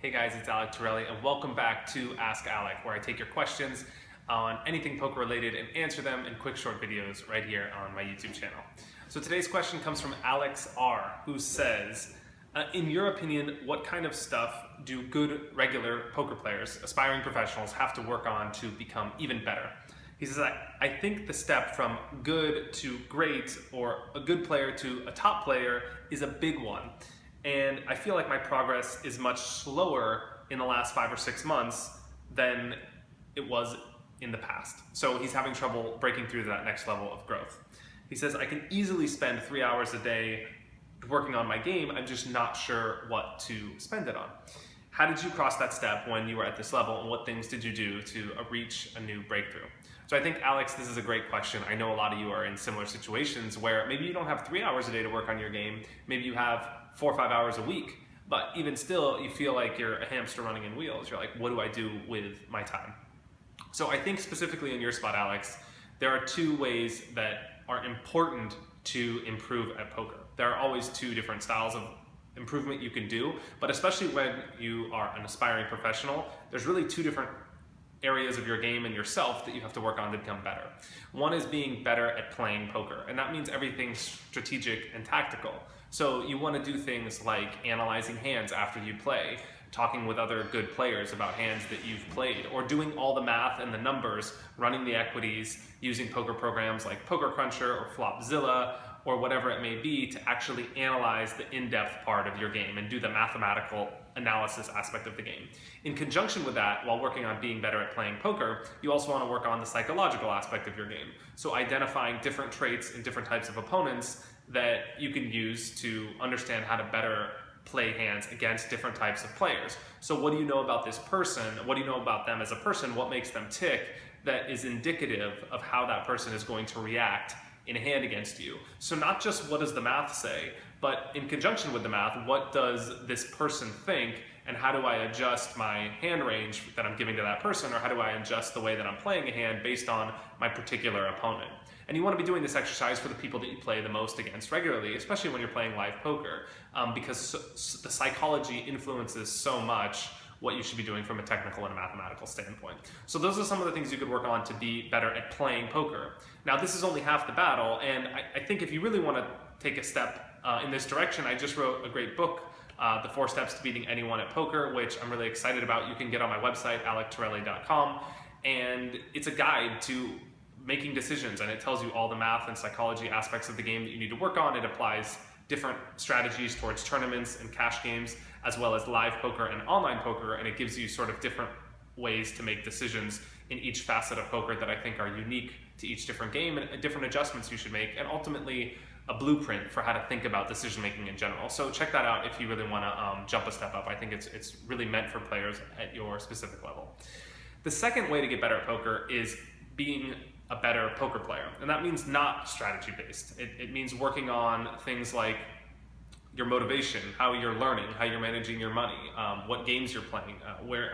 Hey guys, it's Alec Torelli, and welcome back to Ask Alec, where I take your questions on anything poker related and answer them in quick short videos right here on my YouTube channel. So today's question comes from Alex R, who says, in your opinion, what kind of stuff do good regular poker players, aspiring professionals, have to work on to become even better? He says, I think the step from good to great, or a good player to a top player, is a big one. And I feel like my progress is much slower in the last 5 or 6 months than it was in the past. So he's having trouble breaking through to that next level of growth. He says, I can easily spend 3 hours a day working on my game. I'm just not sure what to spend it on. How did you cross that step when you were at this level, and what things did you do to reach a new breakthrough? So I think, Alex, this is a great question. I know a lot of you are in similar situations where maybe you don't have 3 hours a day to work on your game. Maybe you have 4 or 5 hours a week, but even still, you feel like you're a hamster running in wheels. You're like, what do I do with my time? So I think specifically in your spot, Alex, there are 2 ways that are important to improve at poker. There are always 2 different styles of improvement you can do, but especially when you are an aspiring professional, there's really 2 different areas of your game and yourself that you have to work on to become better. One is being better at playing poker, and that means everything strategic and tactical. So you want to do things like analyzing hands after you play, talking with other good players about hands that you've played, or doing all the math and the numbers, running the equities, using poker programs like Poker Cruncher or Flopzilla, or whatever it may be, to actually analyze the in-depth part of your game and do the mathematical analysis aspect of the game. In conjunction with that, while working on being better at playing poker, you also want to work on the psychological aspect of your game. So identifying different traits in different types of opponents that you can use to understand how to better play hands against different types of players. So what do you know about this person? What do you know about them as a person? What makes them tick that is indicative of how that person is going to react in a hand against you? So not just what does the math say, but in conjunction with the math, what does this person think, and how do I adjust my hand range that I'm giving to that person, or how do I adjust the way that I'm playing a hand based on my particular opponent? And you want to be doing this exercise for the people that you play the most against regularly, especially when you're playing live poker, because the psychology influences so much what you should be doing from a technical and a mathematical standpoint. So those are some of the things you could work on to be better at playing poker. Now, this is only half the battle, and I think if you really want to take a step in this direction, I just wrote a great book, The 4 Steps to Beating Anyone at Poker, which I'm really excited about. You can get on my website, alectorelli.com, and it's a guide to making decisions, and it tells you all the math and psychology aspects of the game that you need to work on. It applies different strategies towards tournaments and cash games, as well as live poker and online poker, and it gives you sort of different ways to make decisions in each facet of poker that I think are unique to each different game, and different adjustments you should make, and ultimately a blueprint for how to think about decision making in general. So check that out if you really want to jump a step up. I think it's really meant for players at your specific level. The second way to get better at poker is being a better poker player, and that means not strategy based. It means working on things like your motivation, how you're learning, how you're managing your money, what games you're playing,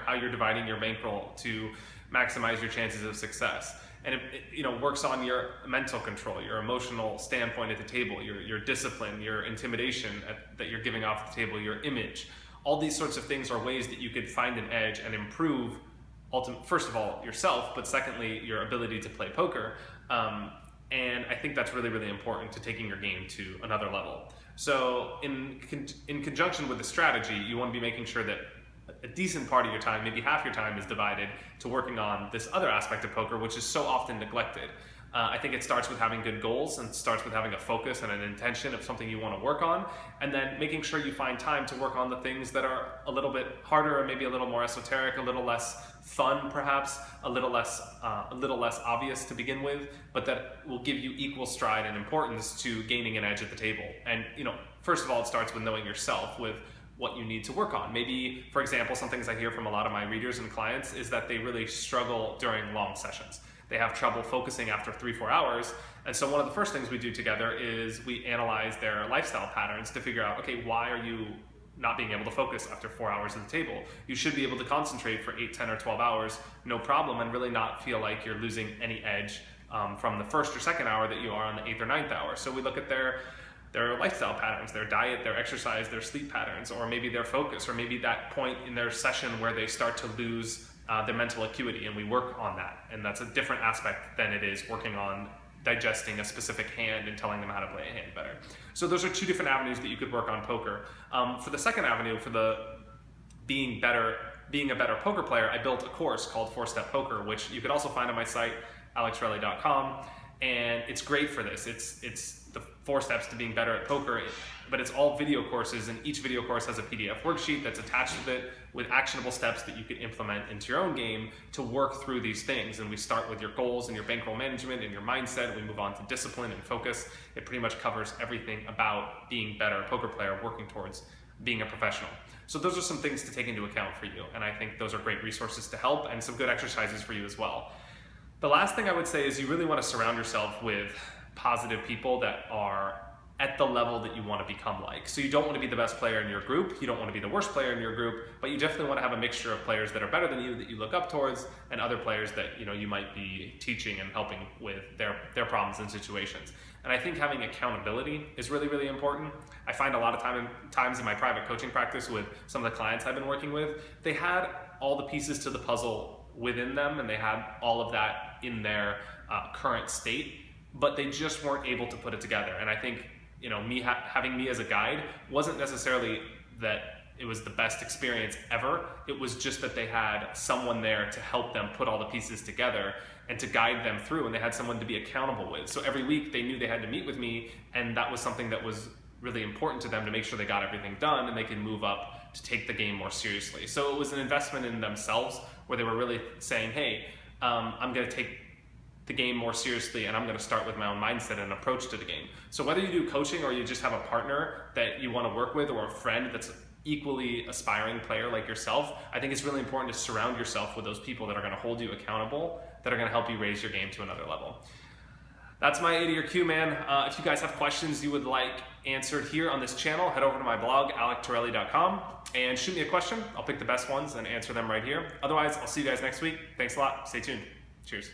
how you're dividing your bankroll to maximize your chances of success. And it works on your mental control, your emotional standpoint at the table, your discipline, your intimidation that you're giving off the table, your image. All these sorts of things are ways that you could find an edge and improve, first of all, yourself, but secondly, your ability to play poker. And I think that's really, really important to taking your game to another level. So in conjunction with the strategy, you want to be making sure that a decent part of your time, maybe half your time, is divided to working on this other aspect of poker, which is so often neglected. I think it starts with having good goals, and starts with having a focus and an intention of something you want to work on, and then making sure you find time to work on the things that are a little bit harder, or maybe a little more esoteric, a little less fun perhaps, a little less obvious to begin with, but that will give you equal stride and importance to gaining an edge at the table. And first of all, it starts with knowing yourself, with what you need to work on. Maybe, for example, some things I hear from a lot of my readers and clients is that they really struggle during long sessions. They have trouble focusing after 3-4 hours. And so one of the first things we do together is we analyze their lifestyle patterns to figure out, okay, why are you not being able to focus after 4 hours at the table? You should be able to concentrate for 8, 10, or 12 hours, no problem, and really not feel like you're losing any edge from the first or second hour that you are on the 8th or 9th hour. So we look at their their lifestyle patterns, their diet, their exercise, their sleep patterns, or maybe their focus, or maybe that point in their session where they start to lose their mental acuity, and we work on that. And that's a different aspect than it is working on digesting a specific hand and telling them how to play a hand better. So those are two different avenues that you could work on poker. For the second avenue, for the being a better poker player, I built a course called 4-Step Poker, which you could also find on my site, alectorelli.com. And it's great for this. It's the 4 steps to being better at poker, but it's all video courses, and each video course has a PDF worksheet that's attached with it with actionable steps that you can implement into your own game to work through these things. And we start with your goals and your bankroll management and your mindset. We move on to discipline and focus. It pretty much covers everything about being better poker player, working towards being a professional. So those are some things to take into account for you. And I think those are great resources to help, and some good exercises for you as well. The last thing I would say is you really want to surround yourself with positive people that are at the level that you want to become like. So you don't want to be the best player in your group, you don't want to be the worst player in your group, but you definitely want to have a mixture of players that are better than you, that you look up towards, and other players that you might be teaching and helping with their problems and situations. And I think having accountability is really, really important. I find a lot of times in my private coaching practice with some of the clients I've been working with, they had all the pieces to the puzzle within them, and they had all of that in their current state, but they just weren't able to put it together. And I think having me as a guide wasn't necessarily that it was the best experience ever. It was just that they had someone there to help them put all the pieces together and to guide them through, and they had someone to be accountable with. So every week they knew they had to meet with me, and that was something that was really important to them to make sure they got everything done and they could move up to take the game more seriously. So it was an investment in themselves where they were really saying, hey, I'm going to take the game more seriously, and I'm going to start with my own mindset and approach to the game. So whether you do coaching or you just have a partner that you want to work with, or a friend that's equally aspiring player like yourself, I think it's really important to surround yourself with those people that are going to hold you accountable, that are going to help you raise your game to another level. That's my A to your Q, man. If you guys have questions you would like answered here on this channel, head over to my blog, alectorelli.com, and shoot me a question. I'll pick the best ones and answer them right here. Otherwise, I'll see you guys next week. Thanks a lot. Stay tuned. Cheers.